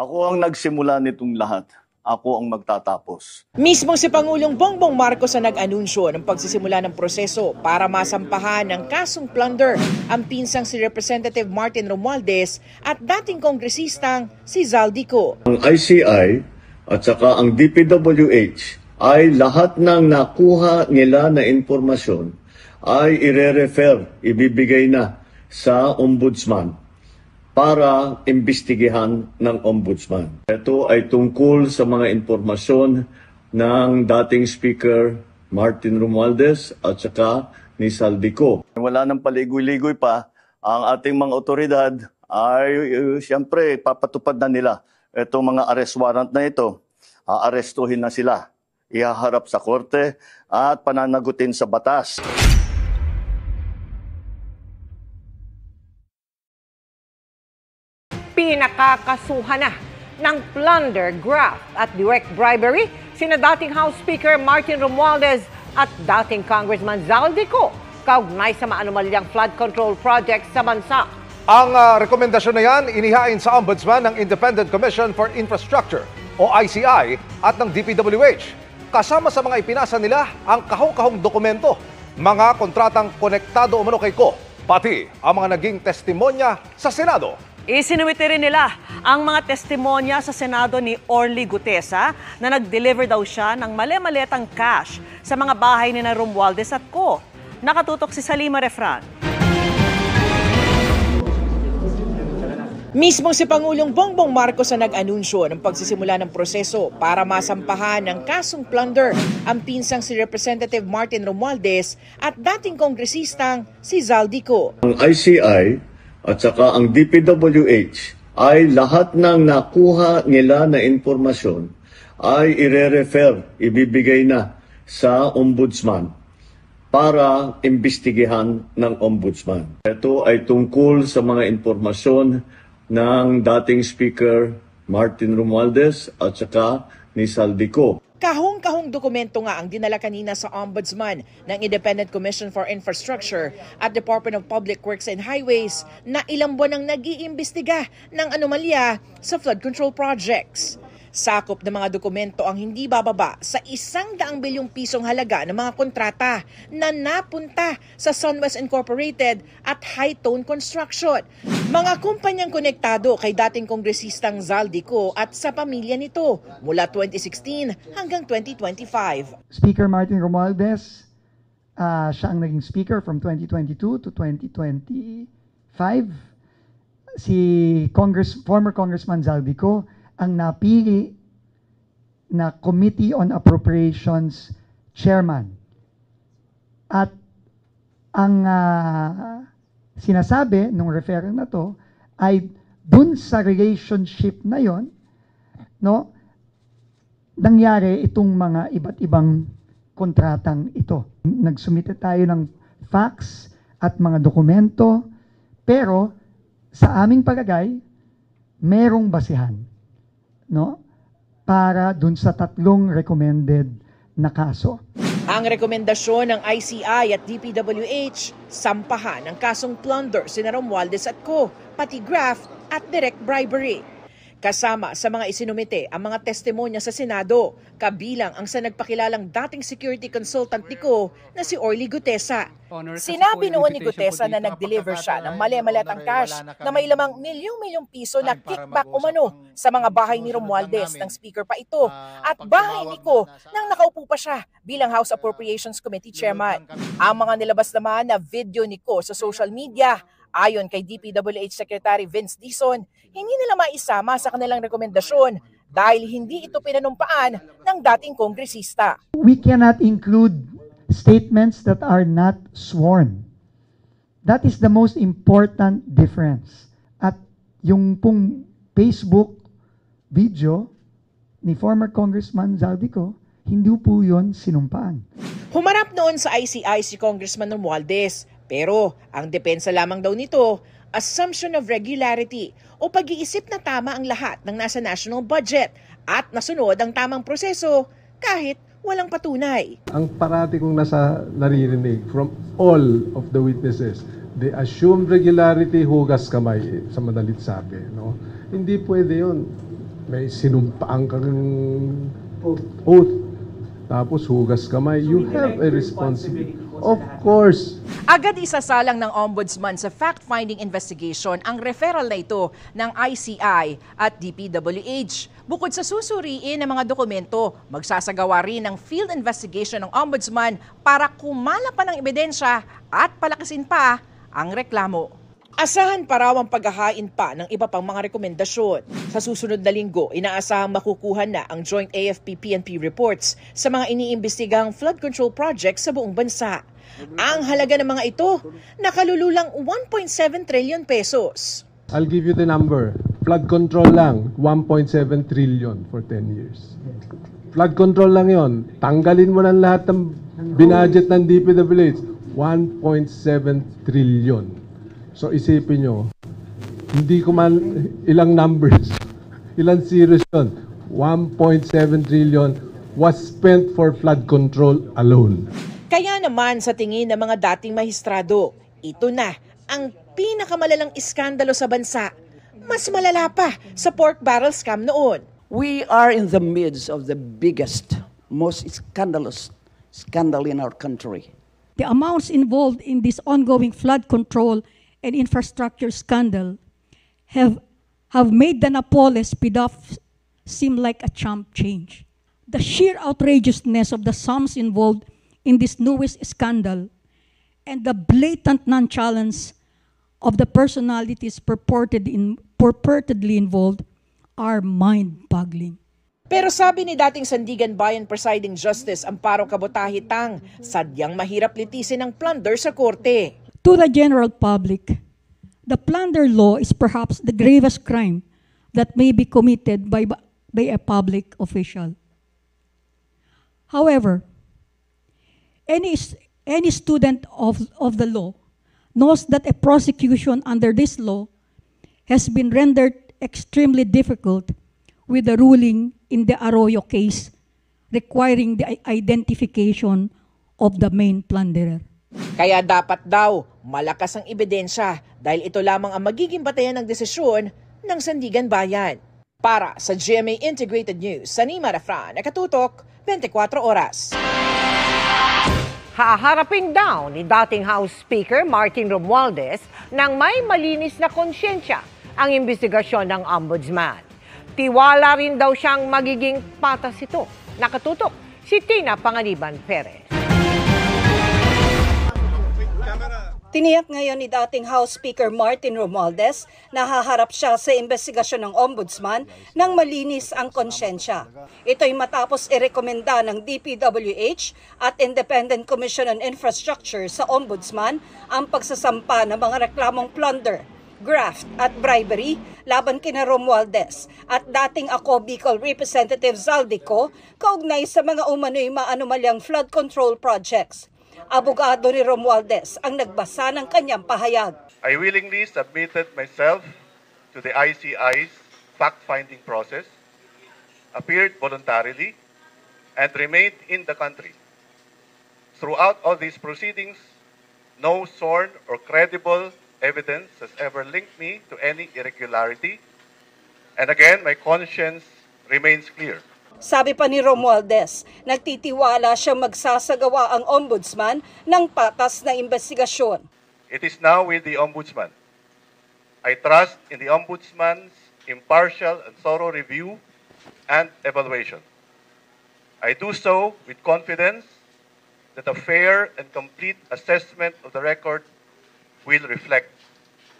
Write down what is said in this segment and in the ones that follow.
Ako ang nagsimula nitong lahat. Ako ang magtatapos. Mismo si Pangulong Bongbong Marcos ang nag-anunsyo ng pagsisimula ng proseso para masampahan ng kasong plunder ang pinsang si Representative Martin Romualdez at dating kongresistang si Zaldico. Ang ICI at saka ang DPWH ay lahat ng nakuha nila na impormasyon ay ire-refer, ibibigay na sa Ombudsman para imbestigahan ng Ombudsman. Ito ay tungkol sa mga impormasyon ng dating Speaker Martin Romualdez at saka ni Zaldico. Wala nang paligoy-ligoy pa, ang ating mga otoridad ay siyempre papatupad na nila itong mga arrest warrant na ito. Aarestuhin na sila, ihaharap sa korte at pananagutin sa batas. Pinakakasuhan na ng plunder, graft at direct bribery sina dating House Speaker Martin Romualdez at dating Congressman Zaldico kaugnay sa maanumalyang flood control project sa bansa. Ang rekomendasyon na yan inihain sa Ombudsman ng Independent Commission for Infrastructure o ICI at ng DPWH. Kasama sa mga ipinasa nila ang kahong-kahong dokumento, mga kontratang konektado umano kay Ko, pati ang mga naging testimonya sa Senado. Isinuwiti rin nila ang mga testimonya sa Senado ni Orly Gutesa na nag-deliver daw siya ng mali-malitang cash sa mga bahay ni Romualdez at Ko. Nakatutok si Salima Refran. Mismo si Pangulong Bongbong Marcos ang nag-anunsyo ng pagsisimula ng proseso para masampahan ng kasong plunder ang pinsang si Representative Martin Romualdez at dating kongresistang si Zaldico. Ang ICI at saka ang DPWH ay lahat ng nakuha nila na impormasyon ay ire-refer, ibibigay na sa Ombudsman para imbestigahan ng Ombudsman. Ito ay tungkol sa mga impormasyon ng dating Speaker Martin Romualdez at saka ni Zaldico. Kahong-kahong dokumento nga ang dinala kanina sa Ombudsman ng Independent Commission for Infrastructure at Department of Public Works and Highways na ilang buwan ang nag-iimbestiga ng anomalya sa flood control projects. Sakop ng mga dokumento ang hindi bababa sa 100 bilyong pisong halaga ng mga kontrata na napunta sa Sunwest Incorporated at High Tone Construction. Mga kumpanyang konektado kay dating kongresistang Zaldico at sa pamilya nito mula 2016 hanggang 2025. Speaker Martin Romualdez, siya ang naging speaker from 2022 to 2025. Si former Congressman Zaldico ang napili na Committee on Appropriations Chairman. At ang sinasabi ng referral na to ay dun sa relationship na yon, no, nangyari itong mga iba't ibang kontratang ito. Nagsumite tayo ng facts at mga dokumento, pero sa aming palagay, merong basihan, no, para dun sa 3 recommended na kaso. Ang rekomendasyon ng ICI at DPWH, sampahan ang kasong plunder sina Romualdez at Ko, pati graft at direct bribery. Kasama sa mga isinumite ang mga testimonya sa Senado, kabilang ang sa nagpakilalang dating security consultant ni Ko na si Orly Gutesa. Sinabi noon ni Gutesa na nag-deliver siya ng mali-malitang cash na may lamang milyong-milyong piso na kickback umano sa mga bahay ni Romualdez ng speaker pa ito at bahay ni Ko nang nakaupo pa siya bilang House Appropriations Committee Chairman. Ang mga nilabas naman na video ni Ko sa social media, ayon kay DPWH Secretary Vince Dizon, hindi nila maisama sa kanilang rekomendasyon dahil hindi ito pinanumpaan ng dating kongresista. We cannot include statements that are not sworn. That is the most important difference. At yung pong Facebook video ni former Congressman Zaldico, hindi po yun sinumpaan. Humarap noon sa ICI si Congressman Romualdez, pero ang depensa lamang daw nito, assumption of regularity o pag-iisip na tama ang lahat ng nasa national budget at nasunod ang tamang proseso kahit walang patunay. Ang parati kong naririnig from all of the witnesses, they assume regularity, hugas kamay, sa madalit sabi. No? Hindi pwede yun. may sinumpaan kang oath, tapos hugas kamay, you have a responsibility. Of course. Agad isasalang ng Ombudsman sa fact-finding investigation ang referral na ito ng ICI at DPWH. Bukod sa susuriin ng mga dokumento, magsasagawa rin ng field investigation ng Ombudsman para kumala pa ng ebidensya at palakasin pa ang reklamo. Asahan pa raw ang paghahain pa ng iba pang mga rekomendasyon. Sa susunod na linggo, inaasahang makukuha na ang joint AFP-PNP reports sa mga iniimbestigang flood control projects sa buong bansa. Ang halaga ng mga ito, nakalululang 1.7 trillion pesos. I'll give you the number. Flood control lang, 1.7 trillion for 10 years. Flood control lang yon. Tanggalin mo ng lahat ng binudget ng DPWH, 1.7 trillion. So isipin nyo, hindi ko man ilang numbers, ilang zeros yun. 1.7 trillion was spent for flood control alone. Kaya naman sa tingin ng mga dating mahistrado, ito na ang pinakamalalang iskandalo sa bansa. Mas malala pa sa pork barrel scam noon. We are in the midst of the biggest, most scandalous scandal in our country. The amounts involved in this ongoing flood control and infrastructure scandal have made the Napoles PDOF seem like a chump change. The sheer outrageousness of the sums involved in this newest scandal and the blatant nonchalance of the personalities purportedly involved are mind-boggling. Pero sabi ni dating Sandigan Bayan Presiding Justice Amparo Cabotaji Tang, sadyang mahirap litisin ang plunder sa korte. To the general public, the plunder law is perhaps the gravest crime that may be committed by a public official. However, any student of the law knows that a prosecution under this law has been rendered extremely difficult with the ruling in the Arroyo case requiring the identification of the main plunderer. Kaya dapat daw malakas ang ebidensya dahil ito lamang ang magiging batayan ng desisyon ng Sandigan Bayan. Para sa GMA Integrated News, Sanima Rafran, nakatutok 24 oras. Haharapin daw ni dating House Speaker Martin Romualdez nang may malinis na konsyensya ang investigasyon ng Ombudsman. Tiwala rin daw siyang magiging patas ito. Nakatutok si Tina Panganiban Perez. Tiniyak ngayon ni dating House Speaker Martin Romualdez na haharap siya sa investigasyon ng Ombudsman nang malinis ang konsyensya. Ito'y matapos irekomenda ng DPWH at Independent Commission on Infrastructure sa Ombudsman ang pagsasampa ng mga reklamong plunder, graft at bribery laban kina Romualdez at dating Ako Bicol Representative Zaldico kaugnay sa mga umano'y maanomalyang flood control projects. Abogado ni Romualdez ang nagbasa ng kanyang pahayag. I willingly submitted myself to the ICI's fact-finding process, appeared voluntarily, and remained in the country. Throughout all these proceedings, no sworn or credible evidence has ever linked me to any irregularity, and again, my conscience remains clear. Sabi pa ni Romualdez, nagtitiwala siyang magsasagawa ang Ombudsman ng patas na investigasyon. It is now with the Ombudsman. I trust in the Ombudsman's impartial and thorough review and evaluation. I do so with confidence that a fair and complete assessment of the record will reflect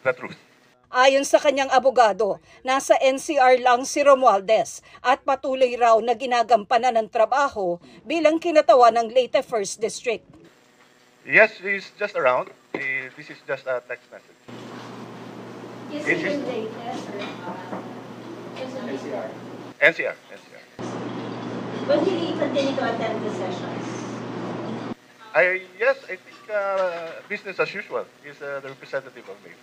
the truth. Ayon sa kanyang abogado, nasa NCR lang si Romualdez at patuloy raw na ginagampanan ng trabaho bilang kinatawan ng Leyte 1st District. Yes, he's just around. This is just a text message. Is it in Leyte or NCR. Will he continue to attend the sessions? Yes, I think business as usual. He's the representative of Leyte.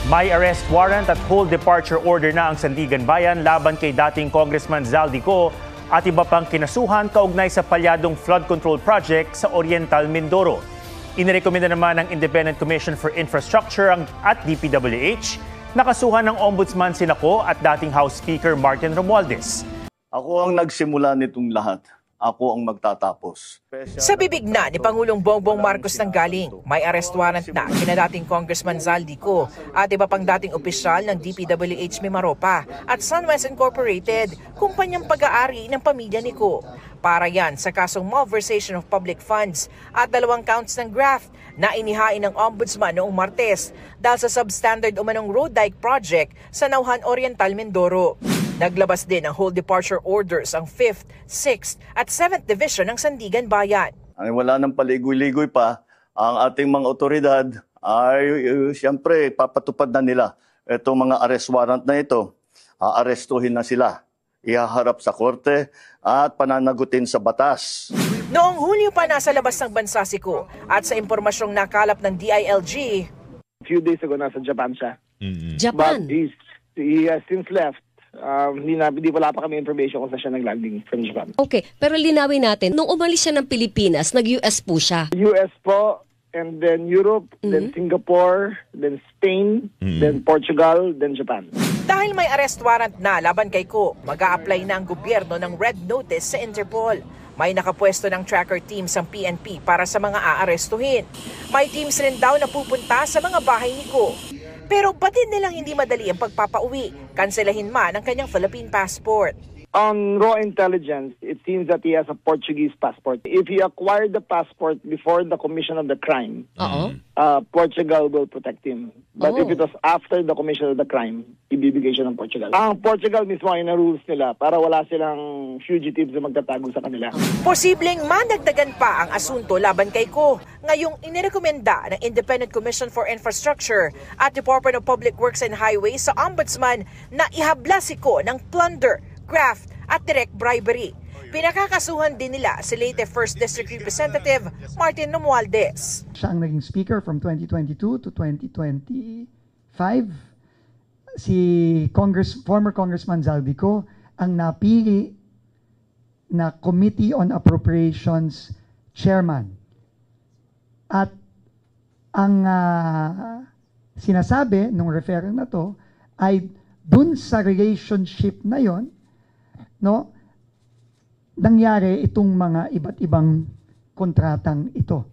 May arrest warrant at hold departure order na ang Sandigan Bayan laban kay dating Congressman Zaldico at iba pang kinasuhan kaugnay sa palyadong flood control project sa Oriental Mindoro. Inirekomenda naman ng Independent Commission for Infrastructure at DPWH Nakasuhan ng Ombudsman sina Ko at dating House Speaker Martin Romualdez. Ako ang nagsimula nitong lahat. Ako ang magtatapos. Sa bibig na ni Pangulong Bongbong Marcos nanggaling, may arrest warrant na kina dating Congressman Zaldico at iba pang dating opisyal ng DPWH Mimaropa at SunWest Incorporated, kumpanyang pag-aari ng pamilya ni Ko. Para yan sa kasong malversation of public funds at 2 counts ng graft na inihain ng Ombudsman noong Martes dahil sa substandard umanong road dike project sa Nauhan Oriental, Mindoro. Naglabas din ng whole departure orders ang 5th, 6th at 7th Division ng Sandigan Bayan. Ay wala nang paligoy-ligoy pa, ang ating mga otoridad ay siyempre papatupad na nila itong mga arrest warrant na ito. Aarestuhin na sila, ihaharap sa korte at pananagutin sa batas. Noong Hulyo pa nasa labas ng bansa si Ko at sa impormasyong nakalap ng DILG, a few days ago nasa Japan siya. Japan? But he has since left. Wala pa kami information kung saan siya nag-landing from Japan. Okay, pero linawin natin, nung umalis siya ng Pilipinas, nag-US po siya? US po, and then Europe, then Singapore, then Spain, then Portugal, then Japan. Dahil may arrest warrant na laban kay Ko, mag-a-apply na ang gobyerno ng red notice sa Interpol. May nakapwesto ng tracker teams ang PNP para sa mga aarestuhin. May teams rin daw na pupunta sa mga bahay ni Ko. Pero batid nilang hindi madali ang pagpapauwi. Kanselahin man ang kanyang Philippine passport. On raw intelligence, it seems that he has a Portuguese passport. If he acquired the passport before the commission of the crime, Portugal will protect him. But if it was after the commission of the crime, ibibigay siya ng Portugal. Ang Portugal mismo ay na-rules nila para wala silang fugitives na magtatago sa kanila. Posibleng mandagdagan pa ang asunto laban kay Ko. Ngayong inirekomenda ng Independent Commission for Infrastructure at Department of Public Works and Highways sa Ombudsman na ihabla si Ko ng plunder, graft at direct bribery. Pinakakasuhan din nila si late 1st District Representative Martin Romualdez. Siya ang naging speaker from 2022 to 2025. Si former Congressman Zaldico ang napili na Committee on Appropriations Chairman. At ang sinasabi nung referral na to ay dun sa relationship na yon, no, nangyari itong mga iba't ibang kontratang ito.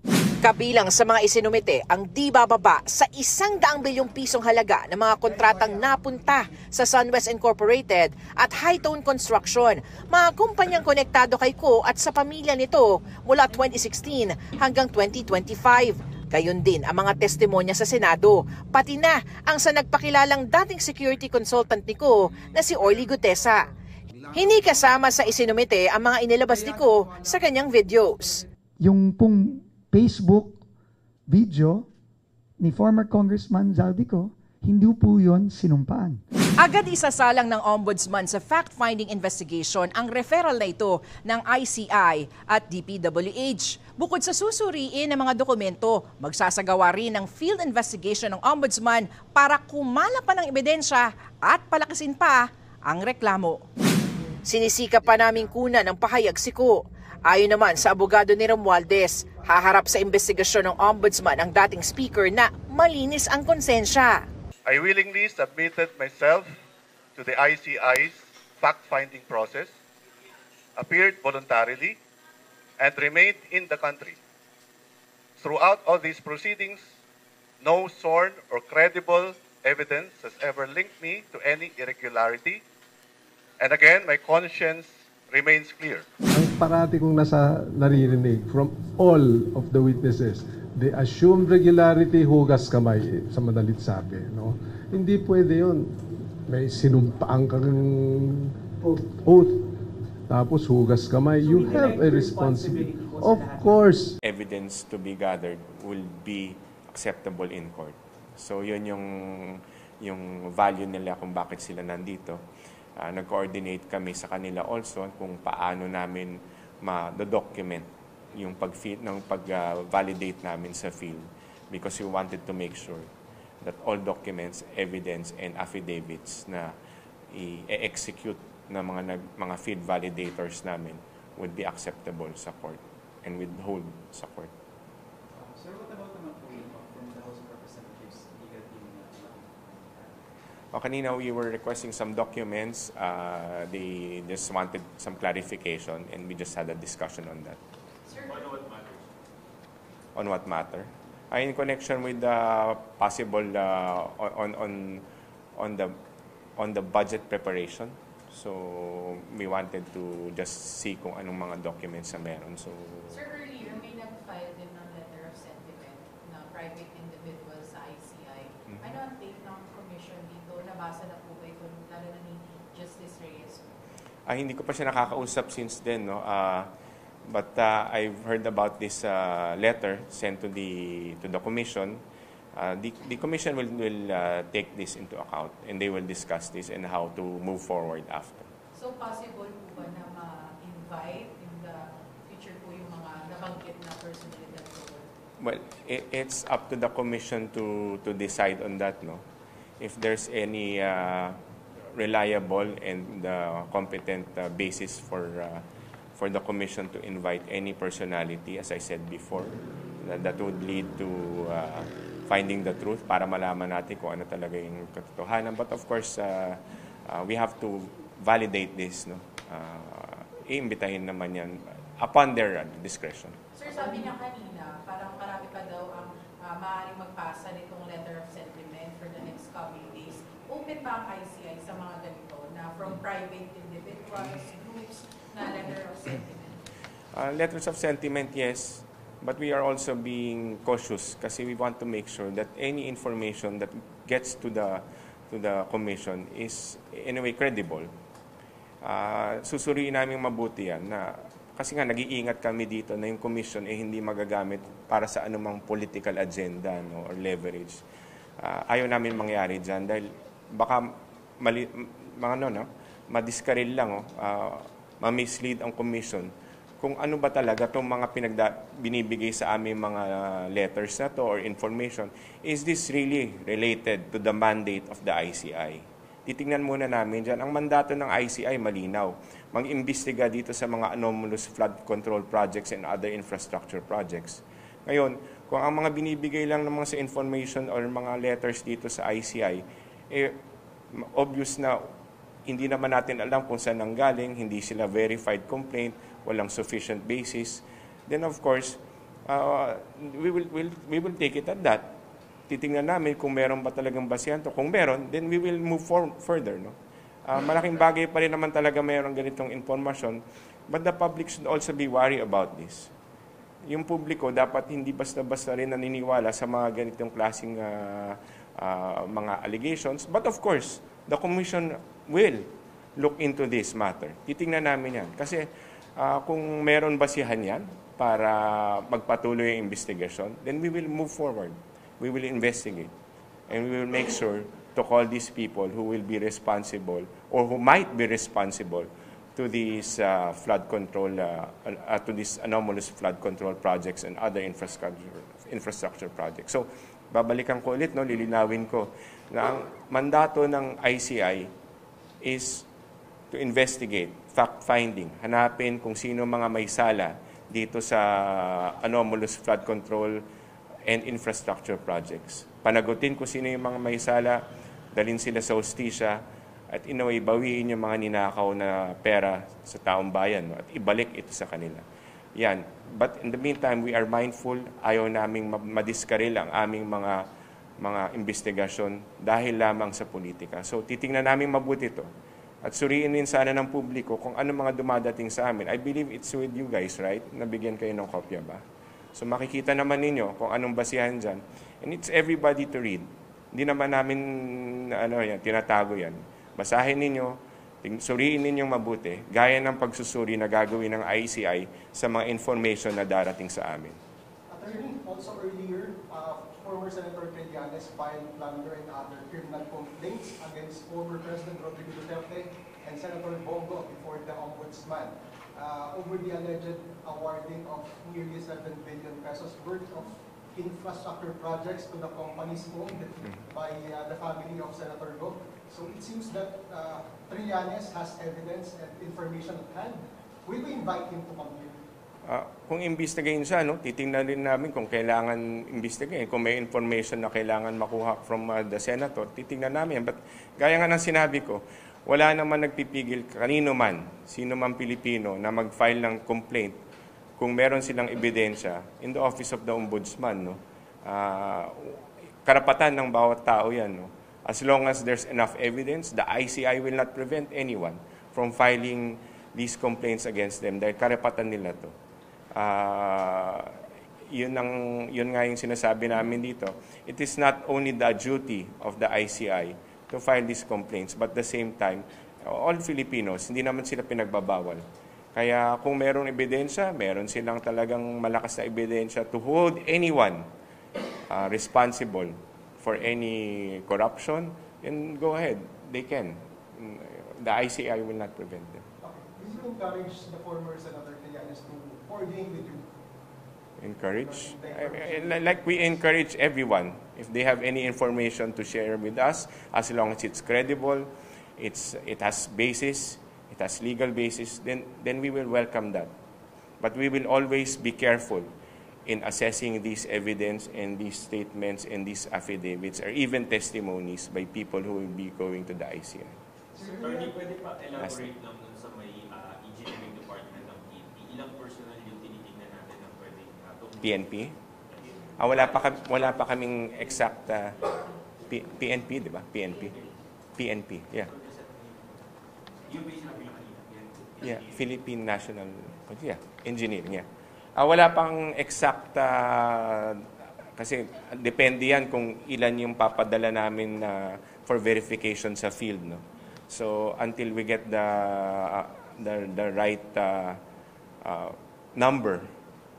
Kabilang sa mga isinumite ang di bababa sa 100 bilyong pisong halaga ng mga kontratang napunta sa SunWest Incorporated at Hightone Construction, mga kumpanyang konektado kay Ko at sa pamilya nito mula 2016 hanggang 2025. Gayon din ang mga testimonya sa Senado, pati na ang sa nagpakilalang dating security consultant ni Ko na si Orly Gutesa. Hindi kasama sa isinumite ang mga inilabas ni Ko sa kanyang videos. Yung pong Facebook video ni former Congressman Zaldico, hindi po yun sinumpaan. Agad isasalang ng Ombudsman sa fact-finding investigation ang referral na ito ng ICI at DPWH. Bukod sa susuriin ng mga dokumento, magsasagawa rin ng field investigation ng Ombudsman para kumala pa ng ebidensya at palakasin pa ang reklamo. Sinisika pa naming kunan ng pahayag si Ko. Ayon naman sa abogado ni Romualdez, haharap sa investigasyon ng Ombudsman ang dating speaker na malinis ang konsensya. I willingly submitted myself to the ICI's fact-finding process, appeared voluntarily, and remained in the country. Throughout all these proceedings, no sworn or credible evidence has ever linked me to any irregularity. And again, my conscience remains clear. Ang parati kong naririnig from all of the witnesses, they assume regularity, hugas kamay, sa madalit sabi. No? Hindi pwede yun. May sinumpaan kang oath, tapos hugas kamay. You have a responsibility. Of course. Evidence to be gathered will be acceptable in court. So yun yung value nila kung bakit sila nandito. Nag-coordinate kami sa kanila also kung paano namin ma-document yung pag-validate namin sa field, because we wanted to make sure that all documents, evidence, and affidavits na i-execute na mga field validators namin would be acceptable sa court and would hold sa court. Sir, what about naman po from the House of Representatives? Kanina we were requesting some documents. They just wanted some clarification and we just had a discussion on that. Sir, On what matter? In connection with the possible on the budget preparation. So we wanted to just see kung anong mga documents na meron. So Sir, earlier may nag-file din ng letter of sentiment na private individual sa ICI. Ano ang take ng commission dito? Nabasa na po ba ito lalo na ni Justice Reyes? Hindi ko pa siya nakakausap since then, no. But I've heard about this letter sent to the commission. The commission will take this into account and they will discuss this and how to move forward after. So possible po ba na ma-invite in the future po yung mga nabanggit na personalidad po? Well, it's up to the commission to decide on that, no. If there's any reliable and competent basis for the commission to invite any personality, as I said before, that would lead to finding the truth para malaman natin kung ano talaga yung katotohanan. But of course, we have to validate this, no. Iimbitahin naman yan upon their discretion. Sir, sabi niya kanina, parang marami pa daw ang maaaring magpasa nitong letter of sentiment for the next coming days. Open pa ang ICI sa mga ganito na from private individuals, groups, na letter of sentiment? Letters of sentiment, yes. But we are also being cautious kasi we want to make sure that any information that gets to the commission is in a way credible. Susuriin namin mabuti yan na kasi nga nag-iingat kami dito na yung commission hindi magagamit para sa anumang political agenda, no, or leverage. Ayaw namin mangyari dyan dahil baka madiskaril lang, ma-mislead ang commission kung ano ba talaga itong mga binibigay sa aming mga letters na to or information. Is this really related to the mandate of the ICI? Titingnan muna namin dyan. Ang mandato ng ICI malinaw. Mag-imbestiga dito sa mga anomalous flood control projects and other infrastructure projects. Ngayon, kung ang mga binibigay lang ng mga sa information or mga letters dito sa ICI, obvious na hindi naman natin alam kung saan nanggaling, hindi sila verified complaint, walang sufficient basis, then of course, we will take it at that. Titingnan namin kung meron ba talagang basihan to. Kung meron, then we will move further. No? Malaking bagay pa rin naman talaga mayroong ganitong informasyon, but the public should also be worried about this. Yung publiko dapat hindi basta-basta rin naniniwala sa mga ganitong klaseng mga allegations. But of course, the Commission will look into this matter. Titingnan namin yan. Kasi kung meron basihan yan para magpatuloy yung investigation, then we will move forward. We will investigate. And we will make sure to call these people who will be responsible or who might be responsible to these flood control, to these anomalous flood control projects and other infrastructure projects. So, babalikan ko ulit, no, lilinawin ko na ang mandato ng ICI is to investigate, fact-finding, hanapin kung sino mga may sala dito sa anomalous flood control and infrastructure projects. Panagutin kung sino yung mga may sala, dalhin sila sa hustisya, at in a way, bawiin yung mga ninakaw na pera sa taong bayan, no, at ibalik ito sa kanila. Yan. But in the meantime, we are mindful, ayaw naming madiskaril ang aming mga investigasyon dahil lamang sa politika. So, titingnan namin mabuti ito. At suriin din sana ng publiko kung ano mga dumadating sa amin. I believe it's with you guys, right? Nabigyan kayo ng kopya ba? So, makikita naman ninyo kung anong basihan dyan. And it's everybody to read. Hindi naman namin tinatago yan. Basahin ninyo, suriin ninyong mabuti, gaya ng pagsusuri na gagawin ng ICI sa mga information na darating sa amin. Attorney, also earlier, former Senator Trillanes filed plunder and other criminal complaints against former President Rodrigo Duterte and Senator Bongo before the Ombudsman over the alleged awarding of nearly 7 billion pesos worth of infrastructure projects to the companies owned by the family of Senator Go. So it seems that Trillanes has evidence and information at hand. Will we invite him to come here? Kung imbestigahin siya, titingnan rin namin kung kailangan imbestigahin. Kung may information na kailangan makuha from the senator, titingnan namin. But gaya nga ng sinabi ko, wala naman nagpipigil kanino man, sino man Pilipino na mag-file ng complaint kung meron silang ebidensya in the Office of the Ombudsman. Karapatan ng bawat tao yan. As long as there's enough evidence, the ICI will not prevent anyone from filing these complaints against them dahil karapatan nila to. Yun nga yung sinasabi namin dito. It is not only the duty of the ICI to file these complaints, but at the same time, all Filipinos, hindi naman sila pinagbabawal. Kaya kung merong ebidensya, meron silang talagang malakas na ebidensya to hold anyone responsible for any corruption, and go ahead, they can. The ICI will not prevent them. Did you encourage the former Senator Trillanes to coordinate with you? Encourage? Like we encourage everyone. If they have any information to share with us, as long as it's credible, it has basis, it has legal basis, then we will welcome that. But we will always be careful in assessing these evidence and these statements and these affidavits or even testimonies by people who will be going to the ICI. Attorney, pwede pa elaborate lang dun sa may engineering department ng PNP. Ilang personal yung tinitingnan natin na pwedeng PNP? Wala pa kaming exact PNP, di ba? PNP, yeah. Yung base na pinakita, PNP. Yeah, Philippine National Engineering, yeah. Wala pang exact kasi depende yan kung ilan yung papadala namin for verification sa field, no. So until we get the right number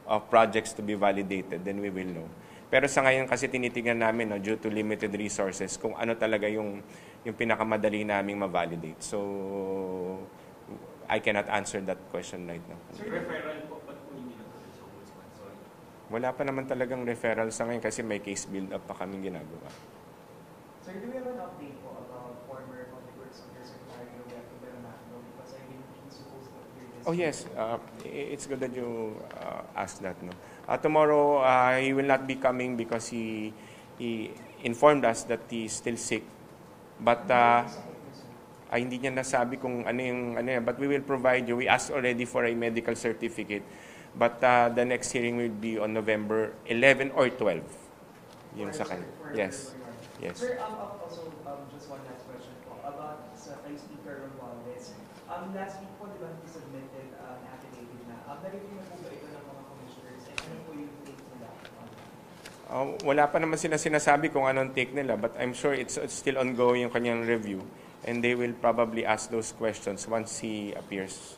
of projects to be validated, then we will know. Pero sa ngayon kasi tinitingnan namin, due to limited resources, kung ano talaga yung pinakamadali naming ma-validate. So I cannot answer that question right now. So referral po, ba't po hindi natuloy sa Ombudsman? Sorry. Wala pa naman talagang referral sa ngayon kasi may case build-up pa kaming ginagawa. Sir, do we have an update po about former Public Works Secretary Roberto Bernardo? Because I think he's supposed to appear this Oh yes, it's good that you asked that. No? Tomorrow, he will not be coming because he informed us that he is still sick. But hindi niya nasabi kung ano yung but we will provide you. We asked already for a medical certificate. But the next hearing will be on November 11 or 12. Yun sa kanya. Yes. Yes. Sir, also just one last question po about sa kay Speaker Romualdez. Last week po, di ba, he submitted an affidavit na. Na-review na po ba ito ng mga commissioners? And ano po yung take nila? Wala pa naman sila sinasabi kung anong take nila, but I'm sure it's still ongoing yung kanyang review. And they will probably ask those questions once he appears.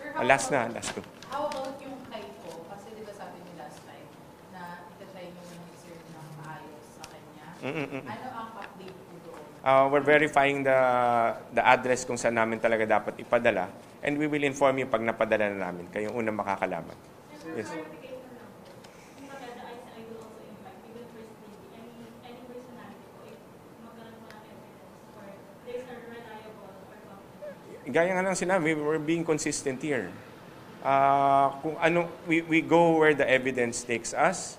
Sir, last two. How about yung kay ko? Kasi di ba sabi niyo last time na itatry niyo yung exert ng maayos sa kanya. Ano ang update po doon? We're verifying the address kung saan namin talaga dapat ipadala. And we will inform you pag napadala na namin. Kayong unang makakalaman. Yes. Gaya nga lang sinabi, we're being consistent here. Kung ano, we go where the evidence takes us,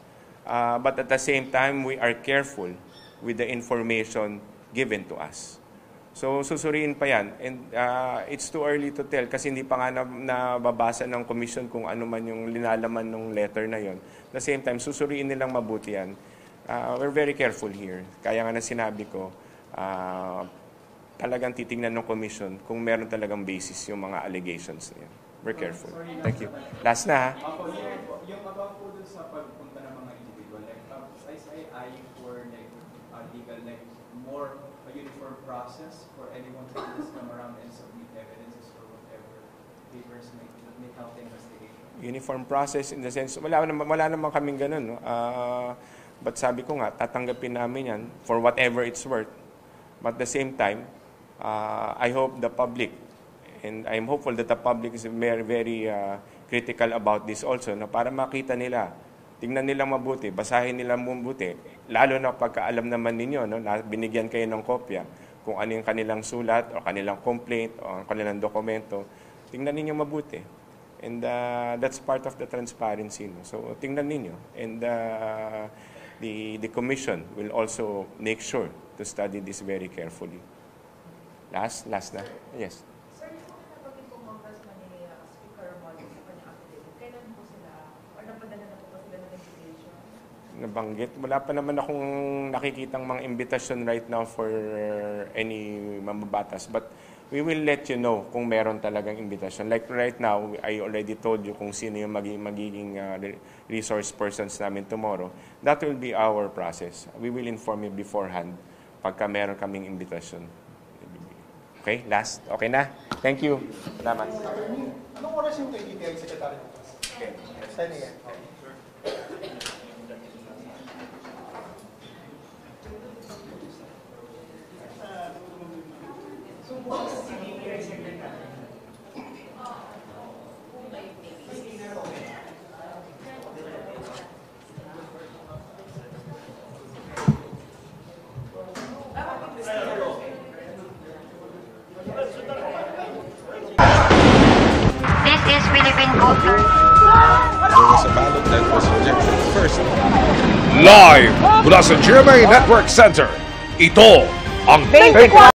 but at the same time, we are careful with the information given to us. So, susuriin pa yan. And it's too early to tell kasi hindi pa nga nababasa ng commission kung ano man yung linalaman ng letter na yon. At the same time, susuriin nilang mabuti yan. We're very careful here. Kaya nga na sinabi ko, talagang titingnan ng commission kung meron talagang basis yung mga allegations na yan. We're careful. Thank you. Last na, ha? Yung about po dun sa pagpunta ng mga individual, like, I eyeing for legal, more a uniform process for anyone to just come around and submit evidences or whatever papers may help the investigation. Uniform process in the sense, wala naman kaming ganun. No? But sabi ko nga, tatanggapin namin yan for whatever it's worth. But at the same time, I hope the public, and I'm hopeful that the public is very, very critical about this also, no? Para makita nila, tingnan nilang mabuti, basahin nilang mabuti, lalo na pagkaalam naman ninyo, no, na binigyan kayo ng kopya, kung ano yung kanilang sulat, o kanilang complaint, o kanilang dokumento, tingnan ninyo mabuti. And that's part of the transparency. No? So tingnan ninyo. And the commission will also make sure to study this very carefully. Last na. Yes. Sir, yung nabanggit po Congressman ni Speaker Romualdez sa kanyang affidavit, kailan po sila, or napadala na po ba sila ng invitation? Nabanggit. Wala pa naman akong nakikitang mga invitation right now for any mamabatas. But we will let you know kung meron talagang invitation. Like right now, I already told you kung sino yung magiging resource persons namin tomorrow. That will be our process. We will inform you beforehand pagka meron kaming invitation. Okay, last. Okay na? Thank you. Salamat. Anong oras yung kay DTI Secretary? 10 a.m. This is Philippine Culture. There was a ballot that was rejected first. Live mula sa GMA Network Center, ito ang 24